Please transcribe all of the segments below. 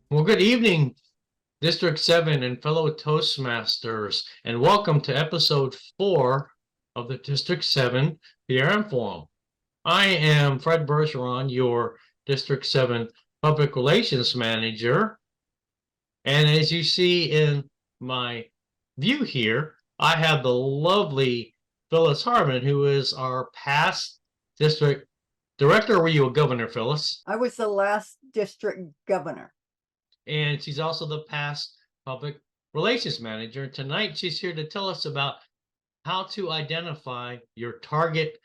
Well, good evening, District 7 and fellow Toastmasters, and welcome to episode 4 of the District 7 PRM Forum. I am Fred Bergeron, your District 7 Public Relations Manager, and as you see in my view here, I have the lovely Phyllis Harmon, who is our past District Director. Or were you a governor, Phyllis? I was the last district governor. And she's also the past public relations manager. And tonight she's here to tell us about how to identify your target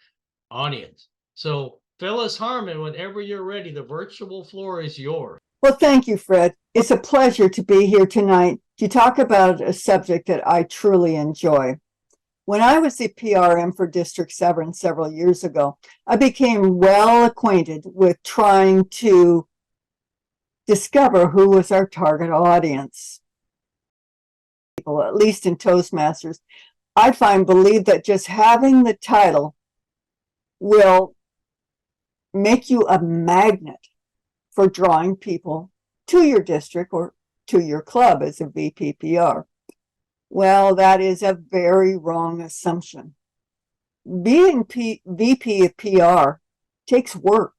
audience. So, Phyllis Harmon, whenever you're ready, the virtual floor is yours. Well, thank you, Fred. It's a pleasure to be here tonight to talk about a subject that I truly enjoy. When I was the PRM for District 7 several years ago, I became well acquainted with trying to discover who was our target audience. People, at least in Toastmasters, I believe that just having the title will make you a magnet for drawing people to your district or to your club as a VPPR. Well, that is a very wrong assumption. Being VP of PR takes work,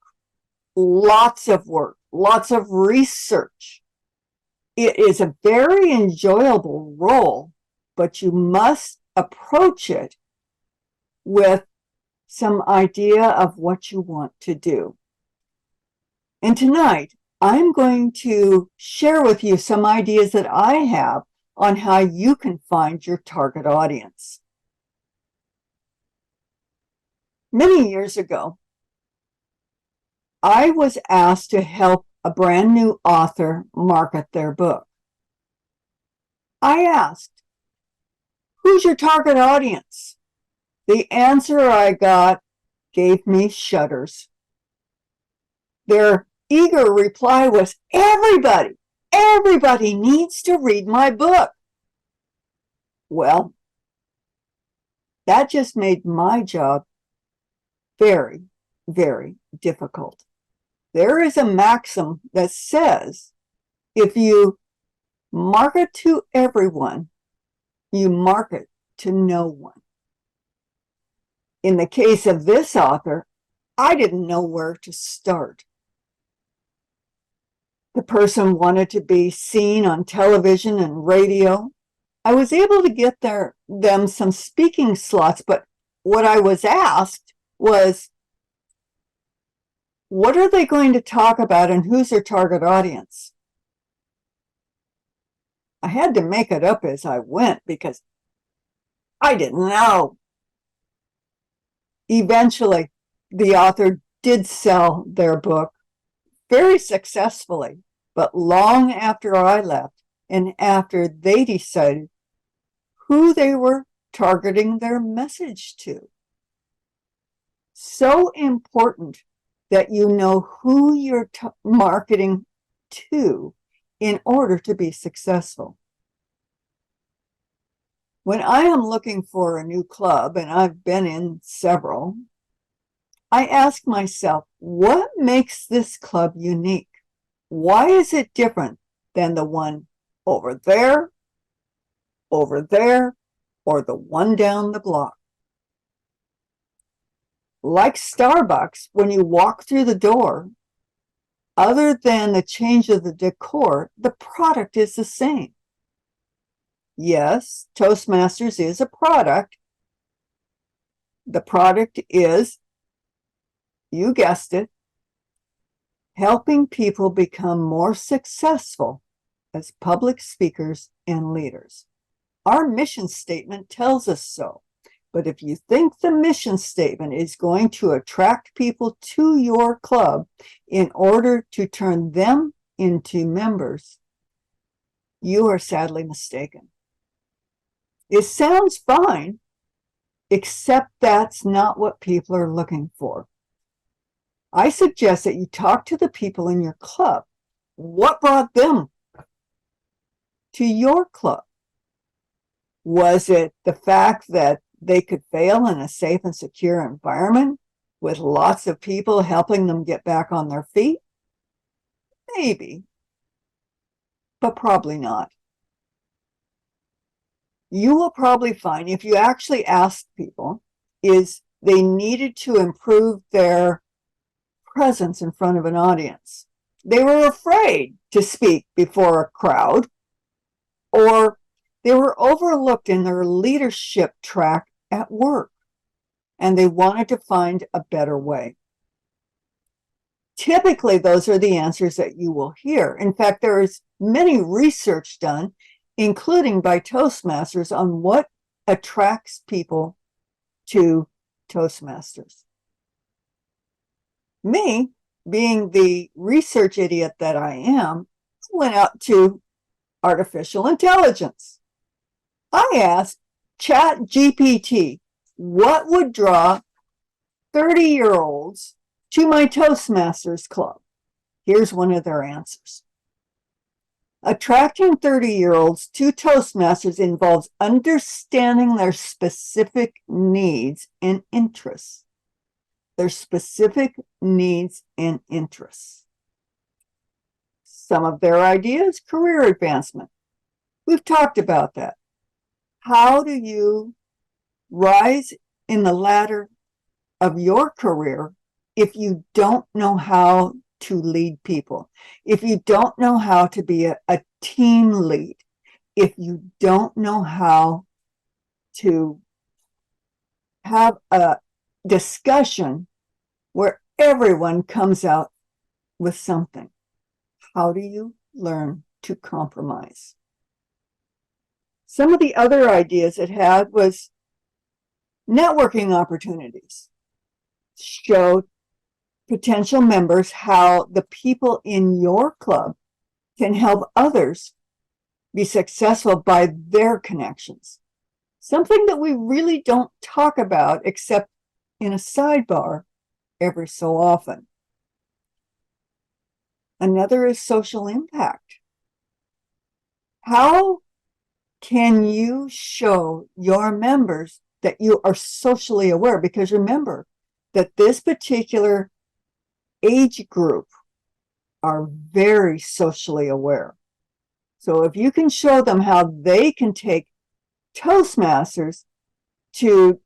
lots of research. It is a very enjoyable role, but you must approach it with some idea of what you want to do. And tonight, I'm going to share with you some ideas that I have on how you can find your target audience. Many years ago, I was asked to help a brand new author market their book. I asked, "Who's your target audience?" The answer I got gave me shudders. Their eager reply was, "Everybody! Everybody needs to read my book." Well, that just made my job very, very difficult. There is a maxim that says, if you market to everyone, you market to no one. In the case of this author, I didn't know where to start. The person wanted to be seen on television and radio. I was able to get them some speaking slots, but what I was asked was, what are they going to talk about and who's their target audience? I had to make it up as I went because I didn't know. Eventually, the author did sell their book very successfully, but long after I left and after they decided who they were targeting their message to. So important that you know who you're marketing to in order to be successful. When I am looking for a new club, and I've been in several, I ask myself, what makes this club unique? Why is it different than the one over there, or the one down the block? Like Starbucks, when you walk through the door, other than the change of the decor, the product is the same. Yes, Toastmasters is a product. The product is, you guessed it, helping people become more successful as public speakers and leaders. Our mission statement tells us so. But if you think the mission statement is going to attract people to your club in order to turn them into members, you are sadly mistaken. It sounds fine, except that's not what people are looking for. I suggest that you talk to the people in your club. What brought them to your club? Was it the fact that they could fail in a safe and secure environment with lots of people helping them get back on their feet? Maybe. but probably not. You will probably find, if you actually ask people, is they needed to improve their presence in front of an audience. They were afraid to speak before a crowd, or they were overlooked in their leadership track at work, and they wanted to find a better way. Typically, those are the answers that you will hear. In fact, there is many research done, including by Toastmasters, on what attracts people to Toastmasters. Me, being the research idiot that I am, went out to artificial intelligence. I asked ChatGPT what would draw 30-year-olds to my Toastmasters club. Here's one of their answers. Attracting 30-year-olds to Toastmasters involves understanding their specific needs and interests. Their specific needs and interests. Some of their ideas, career advancement. We've talked about that. How do you rise in the ladder of your career if you don't know how to lead people, if you don't know how to be a team lead, if you don't know how to have a discussion where everyone comes out with something? How do you learn to compromise? Some of the other ideas it had was networking opportunities. Show potential members how the people in your club can help others be successful by their connections. Something that we really don't talk about except in a sidebar every so often. Another is social impact. How can you show your members that you are socially aware? Because remember that this particular age group are very socially aware. So if you can show them how they can take Toastmasters to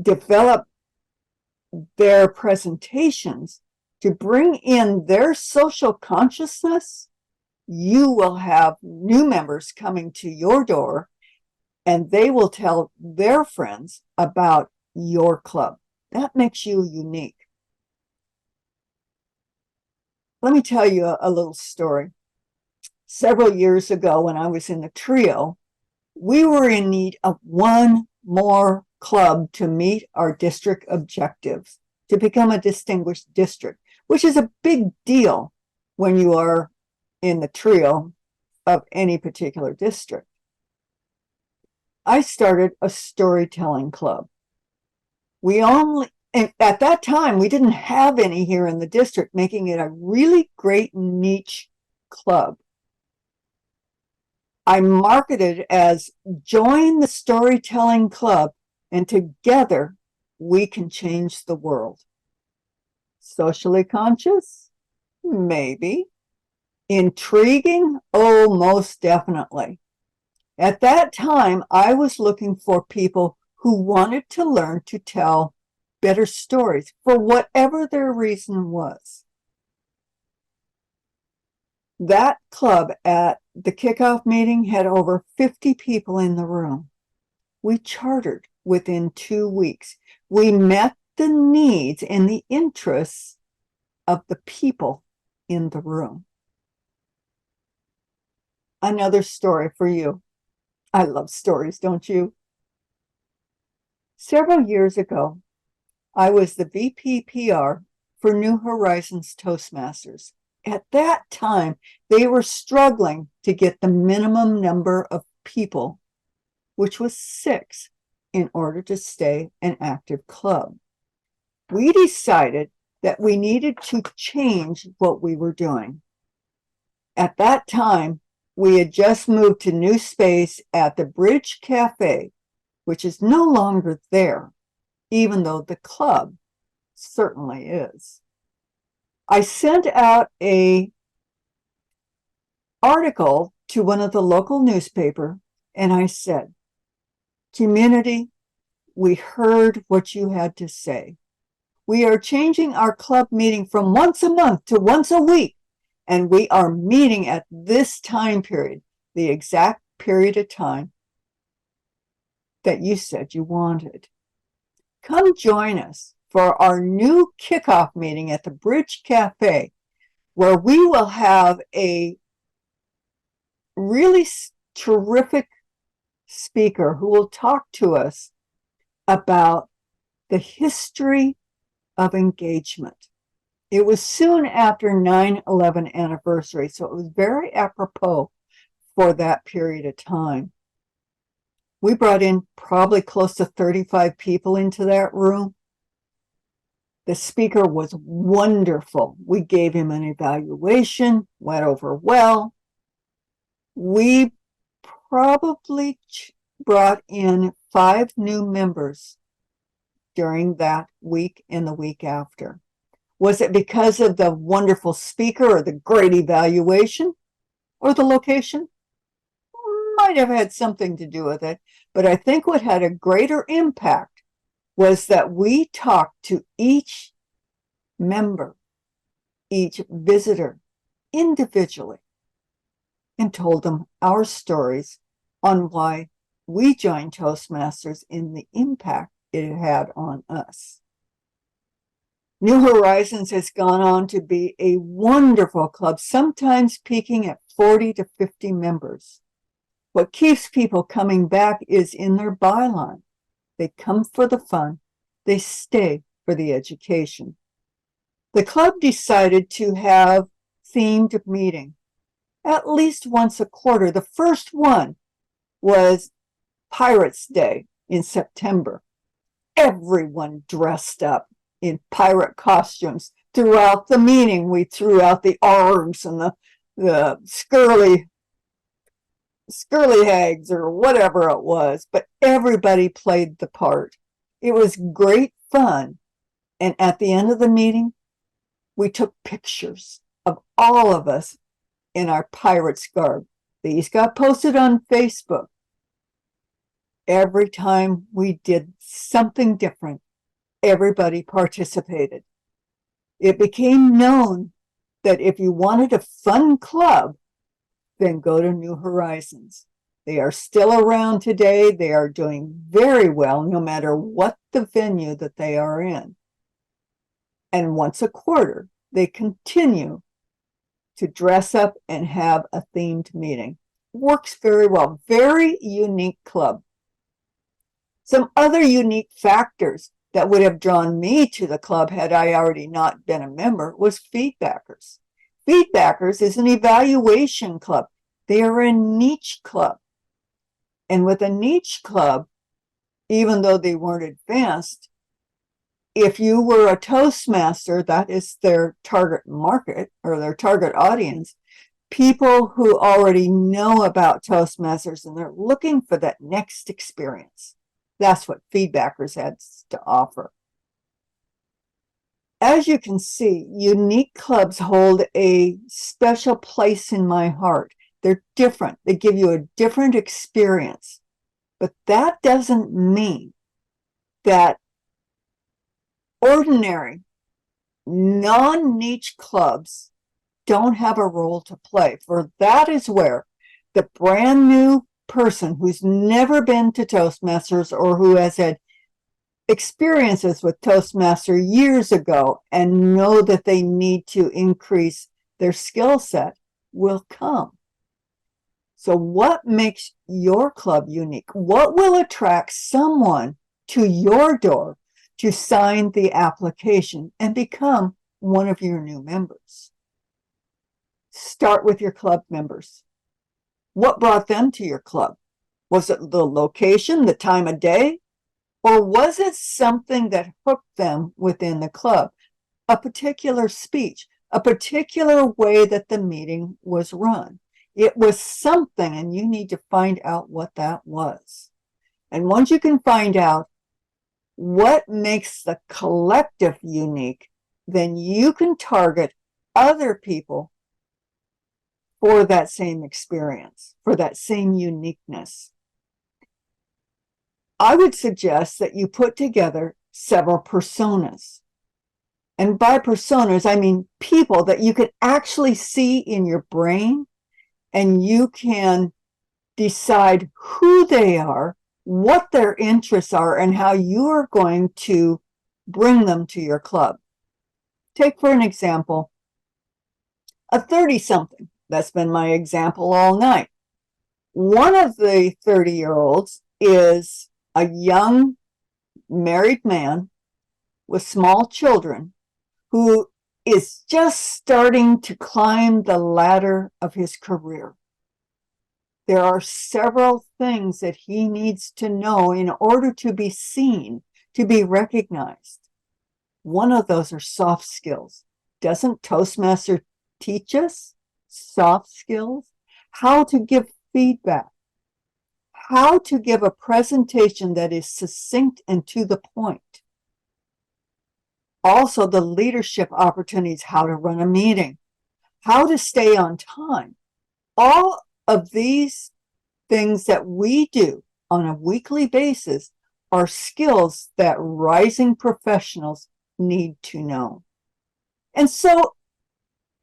develop their presentations, to bring in their social consciousness, you will have new members coming to your door, and they will tell their friends about your club. That makes you unique. Let me tell you a little story. Several years ago, when I was in the trio, we were in need of one more club to meet our district objectives, to become a distinguished district, which is a big deal when you are in the trio of any particular district. I started a storytelling club. At that time, we didn't have any here in the district, making it a really great niche club. I marketed as join the storytelling club, and together we can change the world. Socially conscious? Maybe. Intriguing? Oh, most definitely. At that time, I was looking for people who wanted to learn to tell better stories for whatever their reason was. That club at the kickoff meeting had over 50 people in the room. We chartered within 2 weeks. We met the needs and the interests of the people in the room. Another story for you. I love stories, don't you? Several years ago, I was the VP PR for New Horizons Toastmasters. At that time, they were struggling to get the minimum number of people, which was 6, in order to stay an active club. We decided that we needed to change what we were doing. At that time, we had just moved to new space at the Bridge Cafe, which is no longer there, even though the club certainly is. I sent out an article to one of the local newspaper and I said, community, we heard what you had to say. We are changing our club meeting from once a month to once a week, and we are meeting at this time period, the exact period of time that you said you wanted. Come join us for our new kickoff meeting at the Bridge Cafe, where we will have a really terrific speaker who will talk to us about the history of engagement. It was soon after 9/11 anniversary, so it was very apropos for that period of time. We brought in probably close to 35 people into that room. The speaker was wonderful. We gave him an evaluation, went over well. We probably brought in 5 new members during that week and the week after. Was it because of the wonderful speaker or the great evaluation or the location? Might have had something to do with it, but I think what had a greater impact was that we talked to each member, each visitor individually, and told them our stories on why we joined Toastmasters and the impact it had on us. New Horizons has gone on to be a wonderful club, sometimes peaking at 40 to 50 members. What keeps people coming back is in their byline. They come for the fun, they stay for the education. The club decided to have themed meeting at least once a quarter. The first one was Pirates Day in September. Everyone dressed up in pirate costumes. Throughout the meeting, we threw out the arms and the Skirly hags or whatever it was, but everybody played the part. It was great fun. And at the end of the meeting, we took pictures of all of us in our pirate's garb. These got posted on Facebook. Every time we did something different, everybody participated. It became known that if you wanted a fun club, then go to New Horizons. They are still around today. They are doing very well, no matter what the venue that they are in. And once a quarter, they continue to dress up and have a themed meeting. Works very well. Very unique club. Some other unique factors that would have drawn me to the club had I already not been a member was Feedbackers. Feedbackers is an evaluation club. They are a niche club. And with a niche club, even though they weren't advanced, if you were a Toastmaster, that is their target market or their target audience, people who already know about Toastmasters and they're looking for that next experience. That's what Feedbackers has to offer. As you can see, unique clubs hold a special place in my heart. They're different. They give you a different experience. But that doesn't mean that ordinary, non-niche clubs don't have a role to play. For that is where the brand new person who's never been to Toastmasters or who has had experiences with Toastmaster years ago and know that they need to increase their skill set will come. So what makes your club unique? What will attract someone to your door to sign the application and become one of your new members? Start with your club members. What brought them to your club? Was it the location, the time of day? Or was it something that hooked them within the club? A particular speech, a particular way that the meeting was run. It was something, and you need to find out what that was. And once you can find out what makes the collective unique, then you can target other people for that same experience, for that same uniqueness. I would suggest that you put together several personas. And by personas, I mean people that you can actually see in your brain, and you can decide who they are, what their interests are, and how you are going to bring them to your club. Take, for an example, a 30-something. That's been my example all night. One of the 30-year-olds is a young married man with small children who is just starting to climb the ladder of his career. There are several things that he needs to know in order to be seen, to be recognized. One of those are soft skills. Doesn't Toastmaster teach us soft skills? How to give feedback, how to give a presentation that is succinct and to the point. Also, the leadership opportunities, how to run a meeting, how to stay on time. All of these things that we do on a weekly basis are skills that rising professionals need to know. And so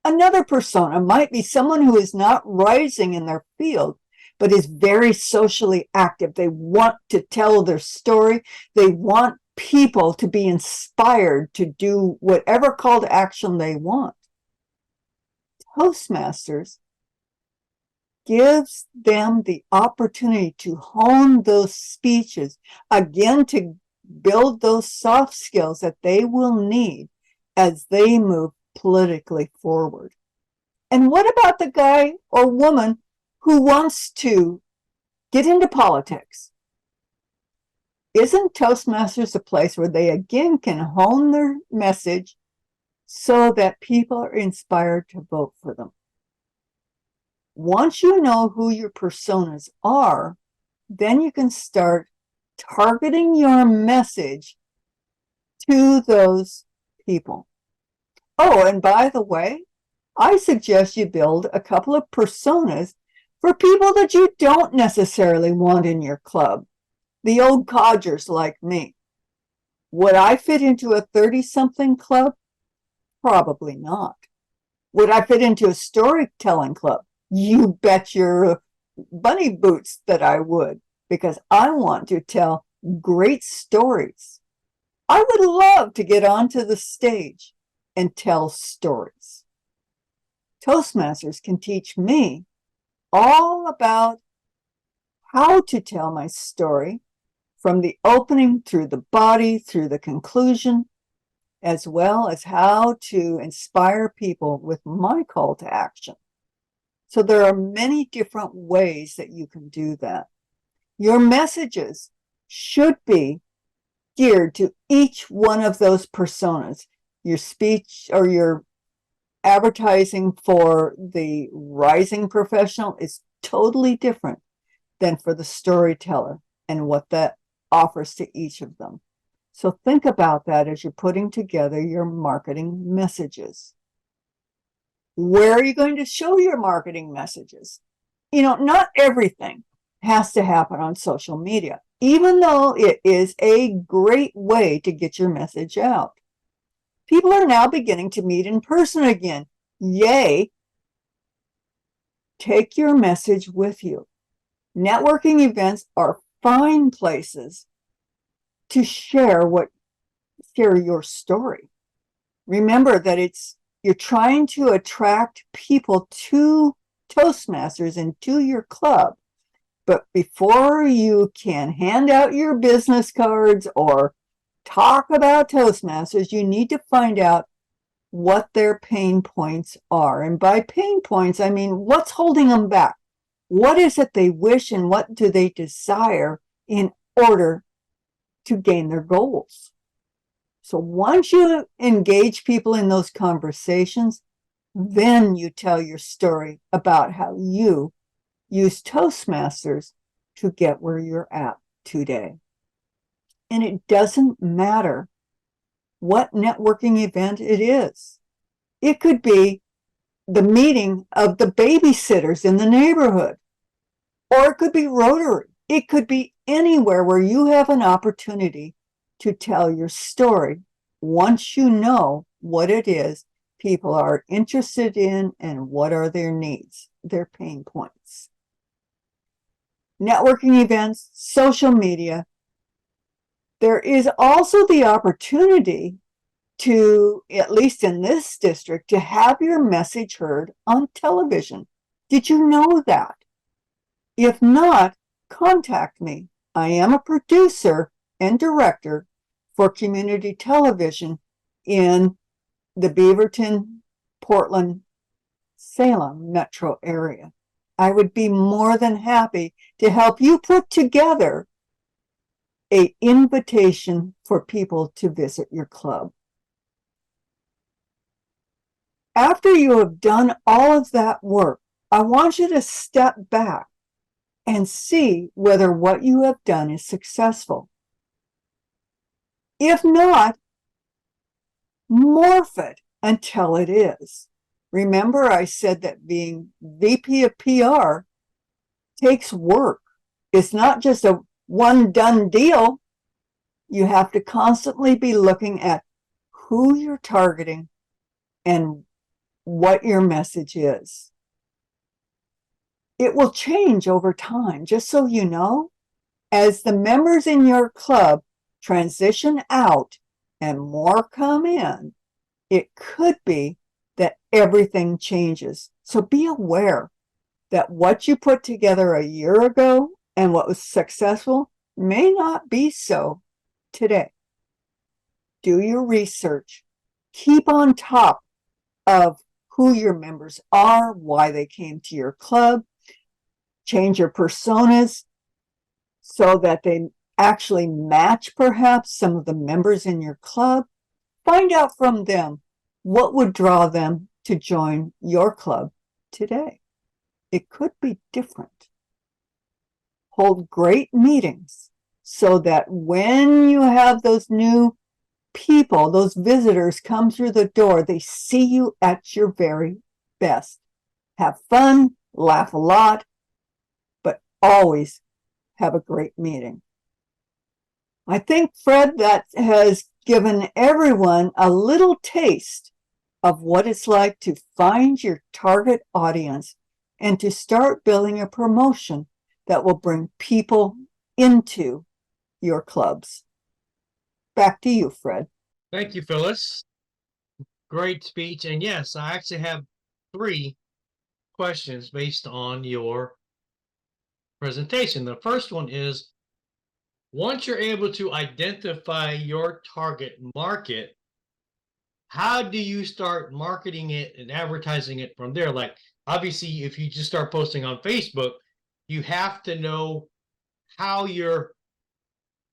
another persona might be someone who is not rising in their field, but is very socially active. They want to tell their story. They want people to be inspired to do whatever call to action they want. Toastmasters gives them the opportunity to hone those speeches, again, to build those soft skills that they will need as they move politically forward. And what about the guy or woman who wants to get into politics? Isn't Toastmasters a place where they again can hone their message so that people are inspired to vote for them? Once you know who your personas are, then you can start targeting your message to those people. Oh, and by the way, I suggest you build a couple of personas for people that you don't necessarily want in your club. The old codgers like me. Would I fit into a 30-something club? Probably not. Would I fit into a storytelling club? You bet your bunny boots that I would, because I want to tell great stories. I would love to get onto the stage and tell stories. Toastmasters can teach me all about how to tell my story from the opening through the body, through the conclusion, as well as how to inspire people with my call to action. So there are many different ways that you can do that. Your messages should be geared to each one of those personas. Your speech or your advertising for the rising professional is totally different than for the storyteller and what that offers to each of them. So think about that as you're putting together your marketing messages. Where are you going to show your marketing messages? You know, not everything has to happen on social media, even though it is a great way to get your message out. People are now beginning to meet in person again. Yay! Take your message with you. Networking events are fine places to share your story. Remember that you're trying to attract people to Toastmasters and to your club. But before you can hand out your business cards or talk about Toastmasters, you need to find out what their pain points are. And by pain points, I mean, what's holding them back? What is it they wish and what do they desire in order to gain their goals? So once you engage people in those conversations, then you tell your story about how you use Toastmasters to get where you're at today. And it doesn't matter what networking event it is. It could be the meeting of the babysitters in the neighborhood. Or it could be Rotary. It could be anywhere where you have an opportunity to tell your story once you know what it is people are interested in and what are their needs, their pain points. Networking events, social media. There is also the opportunity to, at least in this district, to have your message heard on television. Did you know that? If not, contact me. I am a producer and director for community television in the Beaverton, Portland, Salem metro area. I would be more than happy to help you put together an invitation for people to visit your club. After you have done all of that work, I want you to step back and see whether what you have done is successful. If not, morph it until it is. Remember, I said that being VP of PR takes work. It's not just a one done deal. You have to constantly be looking at who you're targeting and what your message is. It will change over time, just so you know. As the members in your club transition out and more come in, it could be that everything changes. So be aware that what you put together a year ago and what was successful may not be so today. Do your research. Keep on top of who your members are, why they came to your club. Change your personas so that they actually match perhaps some of the members in your club. Find out from them what would draw them to join your club today. It could be different. Hold great meetings so that when you have those new people, those visitors come through the door, they see you at your very best. Have fun, laugh a lot, but always have a great meeting. I think, Fred, that has given everyone a little taste of what it's like to find your target audience and to start building a promotion that will bring people into your clubs. Back to you, Fred. Thank you, Phyllis. Great speech. And yes, I actually have 3 questions based on your presentation. The first one is, once you're able to identify your target market, how do you start marketing it and advertising it from there? Like, obviously, if you just start posting on Facebook, you have to know how you're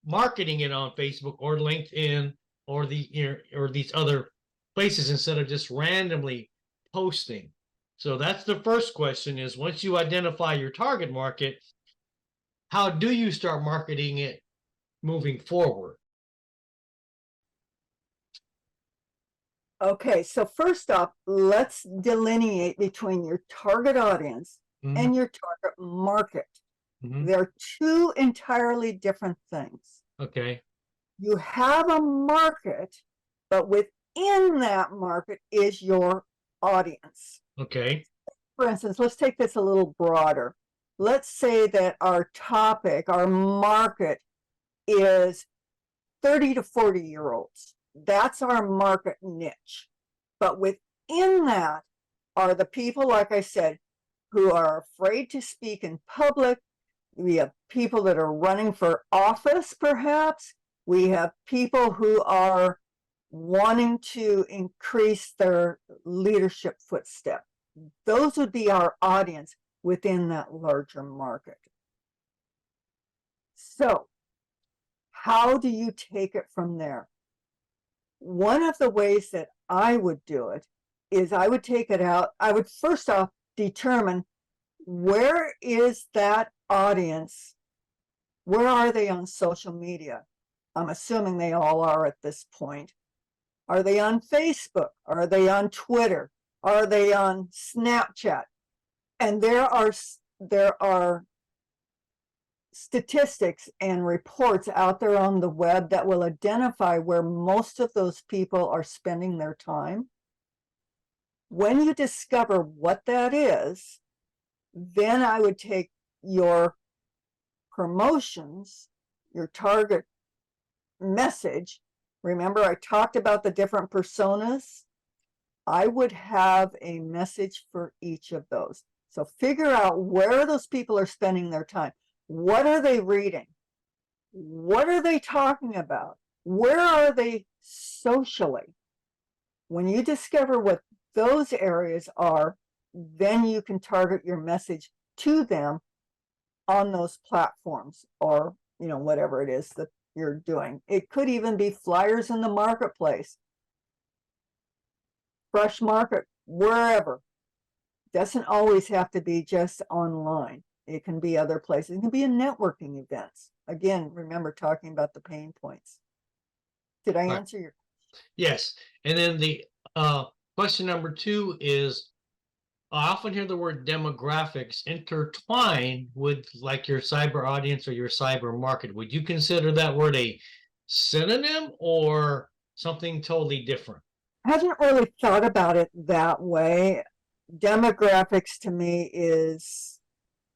marketing it on Facebook or LinkedIn or these other places instead of just randomly posting. So that's the first question, is once you identify your target market, how do you start marketing it moving forward? Okay, so first off, let's delineate between your target audience and your target market. They're 2 entirely different things. Okay. You have a market, but within that market is your audience. Okay. For instance, let's take this a little broader. Let's say that our topic, our market, is 30 to 40-year-olds. That's our market niche. But within that are the people, like I said, who are afraid to speak in public. We have people that are running for office, perhaps. We have people who are wanting to increase their leadership footstep. Those would be our audience within that larger market. So, how do you take it from there? One of the ways that I would do it is I would take it out. I would first off determine, where is that audience? Where are they on social media? I'm assuming they all are at this point. Are they on Facebook? Are they on Twitter? Are they on Snapchat? And there are statistics and reports out there on the web that will identify where most of those people are spending their time. When you discover what that is, then I would take your promotions, your target message. Remember, I talked about the different personas. I would have a message for each of those. So figure out where those people are spending their time. What are they reading? What are they talking about? Where are they socially? When you discover what those areas are, then you can target your message to them on those platforms, or whatever it is that you're doing. It could even be flyers in the marketplace, fresh market, wherever. Doesn't always have to be just online. It can be other places. It can be in networking events. Again, remember talking about the pain points. Did I answer your? Yes. And then the question number 2 is, I often hear the word demographics intertwined with like your cyber audience or your cyber market. Would you consider that word a synonym or something totally different? I haven't really thought about it that way. Demographics to me is,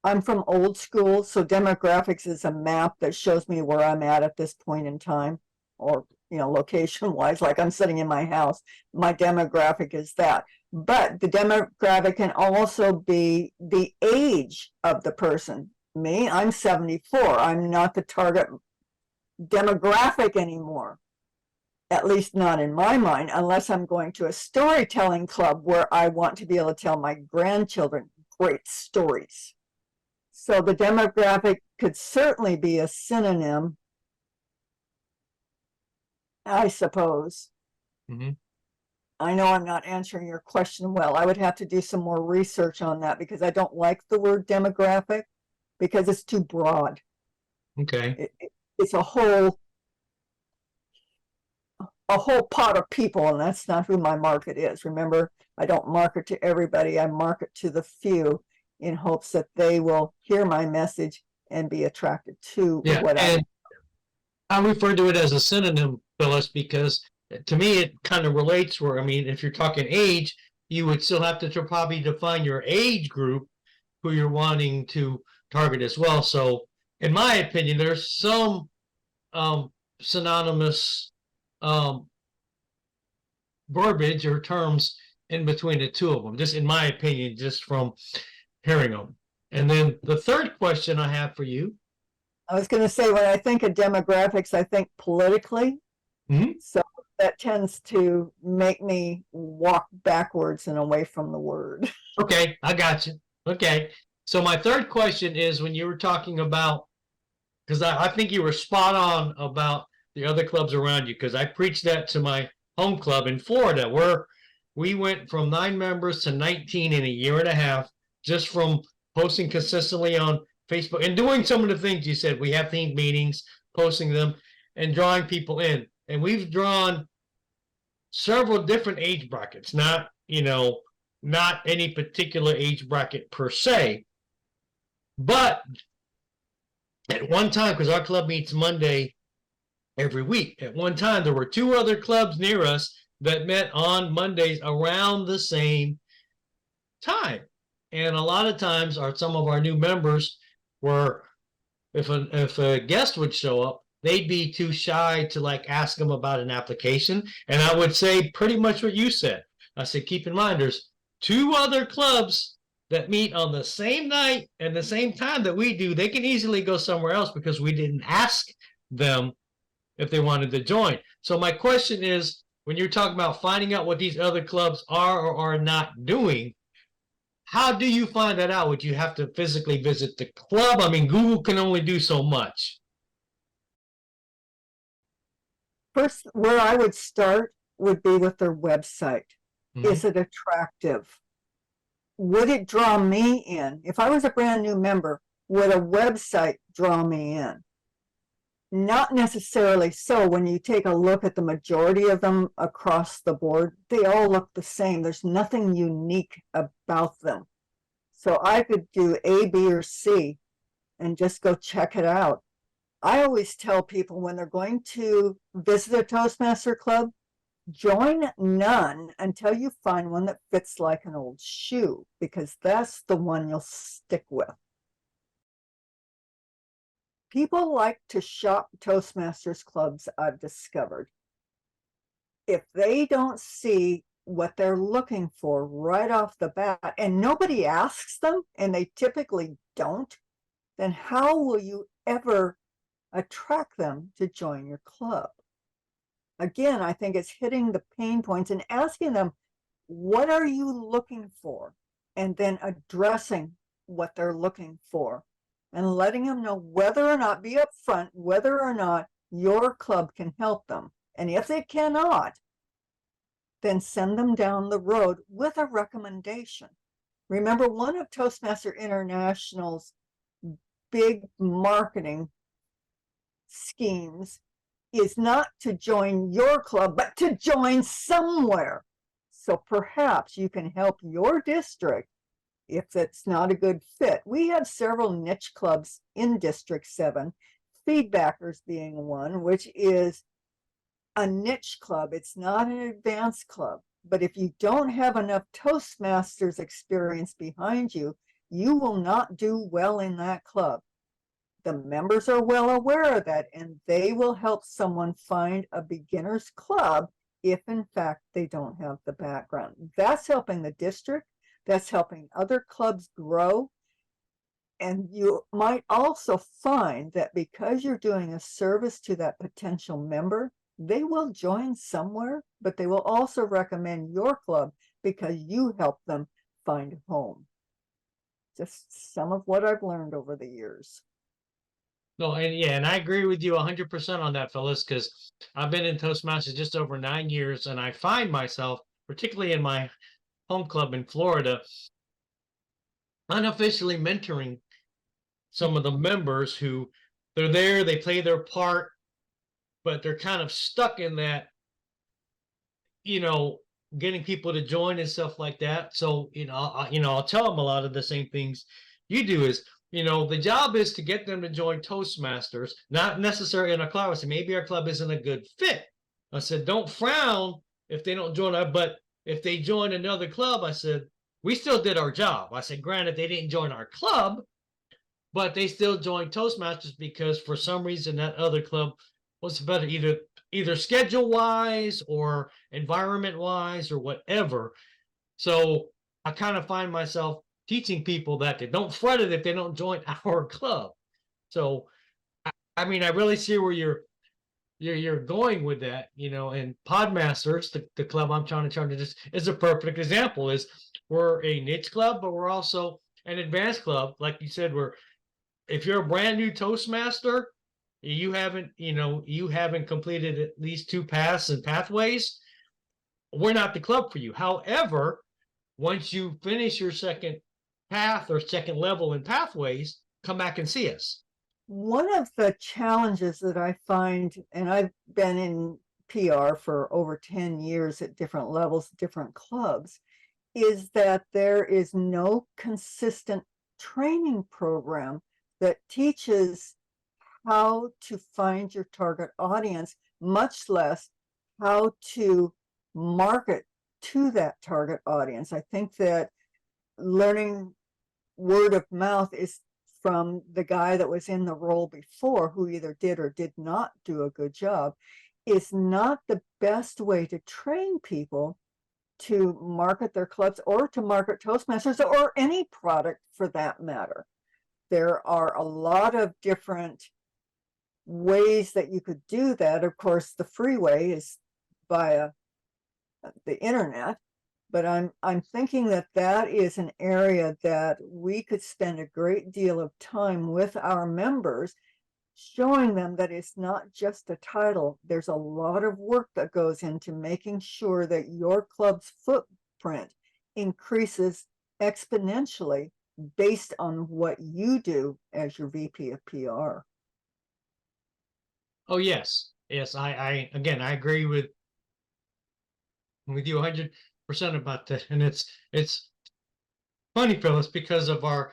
I'm from old school, so demographics is a map that shows me where I'm at this point in time, or location wise, like I'm sitting in my house. My demographic is that. But the demographic can also be the age of the person. Me, I'm 74. I'm not the target demographic anymore. At least not in my mind, unless I'm going to a storytelling club where I want to be able to tell my grandchildren great stories. So the demographic could certainly be a synonym, I suppose. Mm-hmm. I know I'm not answering your question well. I would have to do some more research on that, because I don't like the word demographic because it's too broad. Okay. It's a whole pot of people, and that's not who my market is. Remember, I don't market to everybody. I market to the few in hopes that they will hear my message and be attracted to what I refer to it as a synonym, Phyllis, because to me it kind of relates where, I mean, if you're talking age, you would still have to probably define your age group who you're wanting to target as well. So in my opinion, there's some synonymous verbiage or terms in between the two of them, just in my opinion, just from hearing them. And then the third question I have for you. I was going to say, when I think of demographics, I think politically. Mm-hmm. So that tends to make me walk backwards and away from the word. Okay, I got you. Okay. So my third question is, when you were talking about, because I think you were spot on about the other clubs around you, because I preached that to my home club in Florida, where we went from 9 members to 19 in a year and a half, just from posting consistently on Facebook and doing some of the things you said. We have themed meetings, posting them, and drawing people in. And we've drawn several different age brackets, not any particular age bracket per se. But at one time, because our club meets Monday every week, at one time there were 2 other clubs near us that met on Mondays around the same time. And a lot of times some of our new members were, if a guest would show up, they'd be too shy to like ask them about an application. And I would say pretty much what you said. I said, keep in mind, there's 2 other clubs that meet on the same night and the same time that we do. They can easily go somewhere else because we didn't ask them if they wanted to join. So my question is, when you're talking about finding out what these other clubs are or are not doing, how do you find that out? Would you have to physically visit the club? I mean, Google can only do so much. First, where I would start would be with their website. Mm-hmm. Is it attractive? Would it draw me in? If I was a brand new member, would a website draw me in? Not necessarily so. When you take a look at the majority of them across the board, they all look the same. There's nothing unique about them. So I could do A, B, or C and just go check it out. I always tell people when they're going to visit a Toastmaster club, join none until you find one that fits like an old shoe, because that's the one you'll stick with. People like to shop Toastmasters clubs, I've discovered. If they don't see what they're looking for right off the bat, and nobody asks them, and they typically don't, then how will you ever attract them to join your club? Again, I think it's hitting the pain points and asking them, what are you looking for? And then addressing what they're looking for and letting them know whether or not, be upfront, whether or not your club can help them. And if they cannot, then send them down the road with a recommendation. Remember, one of Toastmaster International's big marketing schemes is not to join your club, but to join somewhere. So perhaps you can help your district if it's not a good fit. We have several niche clubs in District 7, Feedbackers being one, which is a niche club. It's not an advanced club. But if you don't have enough Toastmasters experience behind you, you will not do well in that club. The members are well aware of that, and they will help someone find a beginner's club if in fact they don't have the background. That's helping the district. That's helping other clubs grow. And you might also find that because you're doing a service to that potential member, they will join somewhere, but they will also recommend your club because you help them find a home. Just some of what I've learned over the years. No, and yeah, and I agree with you 100% on that, Phyllis, because I've been in Toastmasters just over 9 years, and I find myself, particularly in my home club in Florida, unofficially mentoring some of the members who they're there, they play their part, but they're kind of stuck in that, you know, getting people to join and stuff like that. So, I'll tell them a lot of the same things you do is, the job is to get them to join Toastmasters, not necessarily in a club. I said, maybe our club isn't a good fit. I said, don't frown if they don't join our, but if they join another club, I said, we still did our job. I said, granted, they didn't join our club, but they still joined Toastmasters because for some reason that other club was better, either schedule wise or environment wise or whatever. So I kind of find myself teaching people that they don't fret it if they don't join our club. So I mean, I really see where you're going with that, and Podmasters, the club I'm trying to turn to, this is a perfect example. Is we're a niche club, but we're also an advanced club. Like you said, if you're a brand new Toastmaster, you haven't completed at least 2 paths and pathways, we're not the club for you. However, once you finish your second path or second level in pathways, come back and see us. One of the challenges that I find, and I've been in PR for over 10 years at different levels, different clubs, is that there is no consistent training program that teaches how to find your target audience, much less how to market to that target audience. I think that learning word of mouth is from the guy that was in the role before, who either did or did not do a good job, is not the best way to train people to market their clubs or to market Toastmasters or any product for that matter. There are a lot of different ways that you could do that. Of course, the free way is via the internet, but I'm thinking that that is an area that we could spend a great deal of time with our members, showing them that it's not just a title. There's a lot of work that goes into making sure that your club's footprint increases exponentially based on what you do as your VP of PR. Oh, yes. Yes, I again, I agree with you 100% about that. And it's funny, Phyllis, because of our,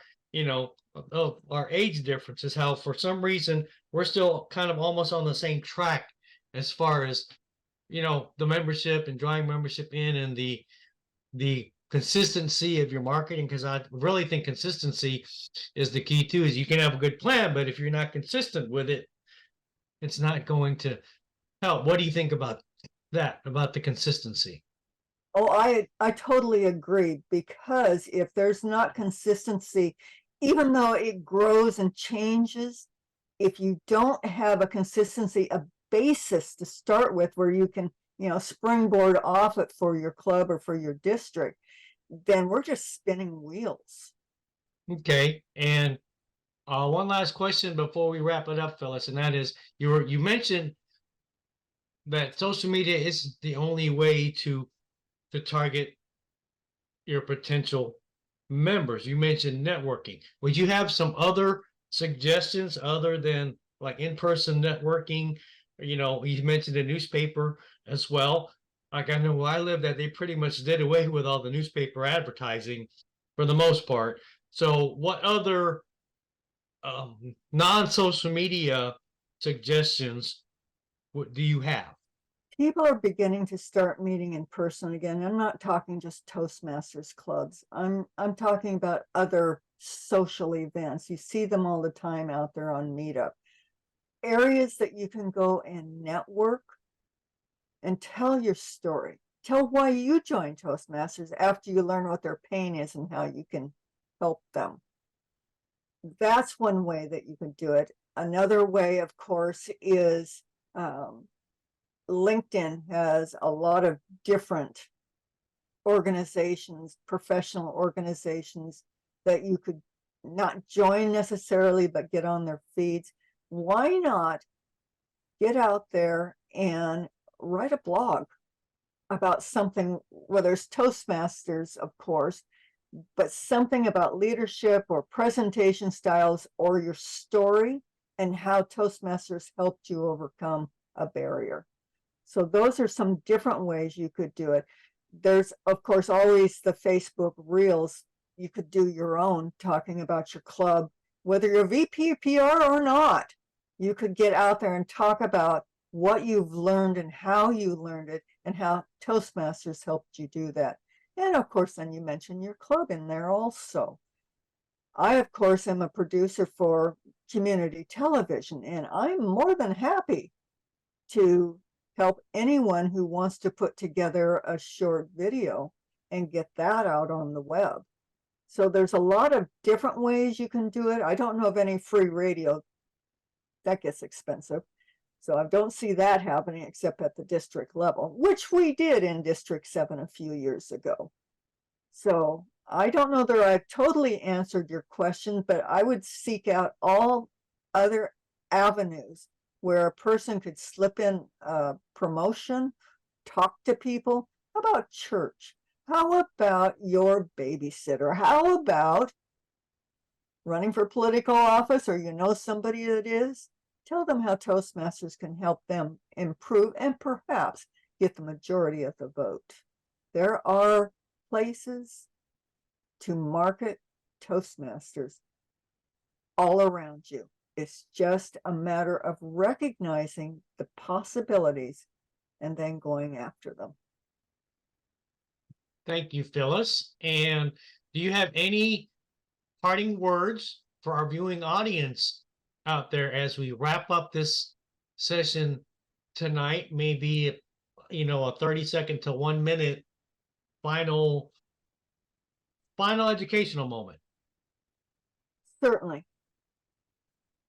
of our age differences, how for some reason we're still kind of almost on the same track as far as, the membership and drawing membership in and the consistency of your marketing. Because I really think consistency is the key too, is you can have a good plan, but if you're not consistent with it, it's not going to help. What do you think about that, about the consistency? Oh, I totally agree, because if there's not consistency, even though it grows and changes, if you don't have a consistency, a basis to start with where you can, springboard off it for your club or for your district, then we're just spinning wheels. Okay. And one last question before we wrap it up, Phyllis, and that is you mentioned that social media isn't the only way to target your potential members. You mentioned networking. Would you have some other suggestions other than like in-person networking? You mentioned a newspaper as well. Like I know where I live that they pretty much did away with all the newspaper advertising for the most part. So what other non-social media suggestions do you have? People are beginning to start meeting in person again. I'm not talking just Toastmasters clubs. I'm talking about other social events. You see them all the time out there on Meetup. Areas that you can go and network and tell your story. Tell why you joined Toastmasters after you learn what their pain is and how you can help them. That's one way that you can do it. Another way, of course, is LinkedIn has a lot of different organizations, professional organizations that you could not join necessarily, but get on their feeds. Why not get out there and write a blog about something, whether it's Toastmasters, of course, but something about leadership or presentation styles or your story and how Toastmasters helped you overcome a barrier. So those are some different ways you could do it. There's, of course, always the Facebook Reels. You could do your own talking about your club, whether you're VP PR or not. You could get out there and talk about what you've learned and how you learned it and how Toastmasters helped you do that. And of course, then you mention your club in there also. I, of course, am a producer for community television, and I'm more than happy to help anyone who wants to put together a short video and get that out on the web. So there's a lot of different ways you can do it. I don't know of any free radio. That gets expensive. So I don't see that happening except at the district level, which we did in District 7 a few years ago. So I don't know that I've totally answered your question, but I would seek out all other avenues where a person could slip in a promotion, talk to people. How about church? How about your babysitter? How about running for political office, or somebody that is? Tell them how Toastmasters can help them improve and perhaps get the majority of the vote. There are places to market Toastmasters all around you. It's just a matter of recognizing the possibilities and then going after them. Thank you, Phyllis. And do you have any parting words for our viewing audience out there as we wrap up this session tonight? Maybe, a 30-second to 1 minute final educational moment. Certainly.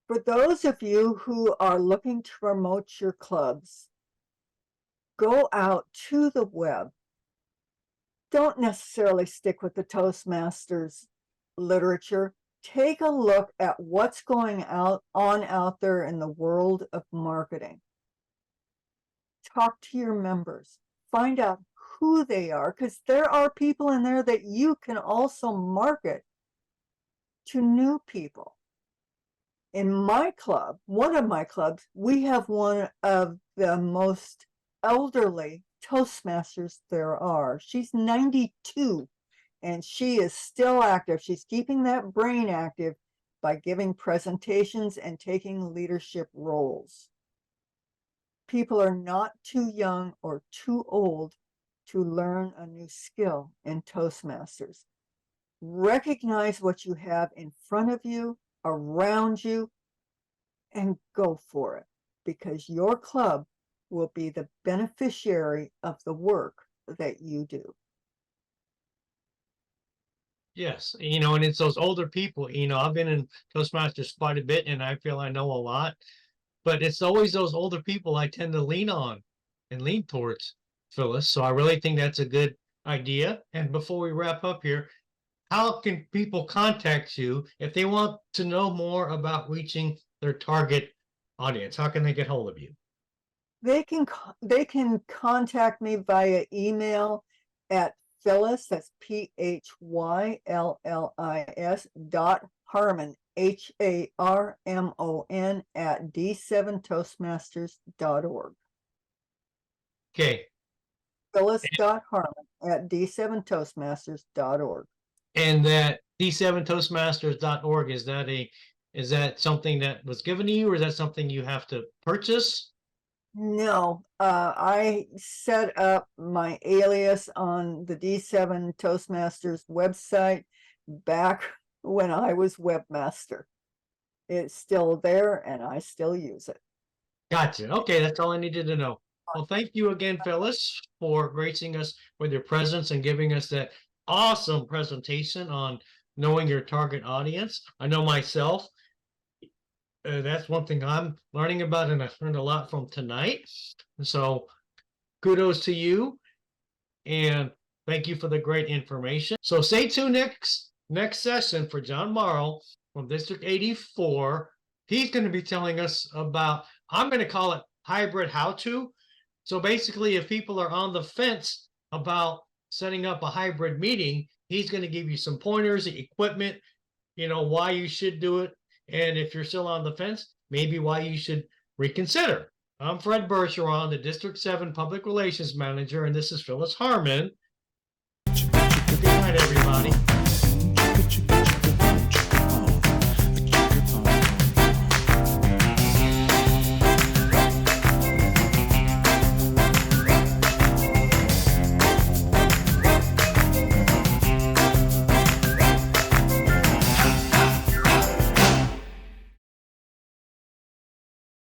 For those of you who are looking to promote your clubs, go out to the web. Don't necessarily stick with the Toastmasters literature. Take a look at what's going on out there in the world of marketing. Talk to your members. Find out who they are, because there are people in there that you can also market to new people. In my club, one of my clubs, we have one of the most elderly Toastmasters there are. She's 92 and she is still active. She's keeping that brain active by giving presentations and taking leadership roles. People are not too young or too old to learn a new skill in Toastmasters. Recognize what you have in front of you, around you, and go for it, because your club will be the beneficiary of the work that you do. Yes, and it's those older people. I've been in Toastmasters quite a bit, and I feel I know a lot. But it's always those older people I tend to lean on and lean towards, Phyllis. So I really think that's a good idea. And before we wrap up here, how can people contact you if they want to know more about reaching their target audience? How can they get hold of you? They can contact me via email at Phyllis, that's Phyllis .Harmon, HARMON at d7toastmasters.org. Okay. Phyllis.Harmon at d7toastmasters.org. And that d7toastmasters.org, is that something that was given to you, or is that something you have to purchase? No, I set up my alias on the D7 Toastmasters website back when I was webmaster. It's still there and I still use it. Gotcha. Okay, that's all I needed to know. Well, thank you again, Phyllis, for gracing us with your presence and giving us that awesome presentation on knowing your target audience. I know myself, that's one thing I'm learning about, and I've learned a lot from tonight. So kudos to you, and thank you for the great information. So stay tuned next session for John Morrow from District 84. He's going to be telling us about, I'm going to call it hybrid how-to. So basically, if people are on the fence about setting up a hybrid meeting, he's going to give you some pointers, equipment, why you should do it. And if you're still on the fence, maybe why you should reconsider. I'm Fred Bergeron, the District 7 Public Relations Manager, and this is Phyllis Harmon. Good night, everybody.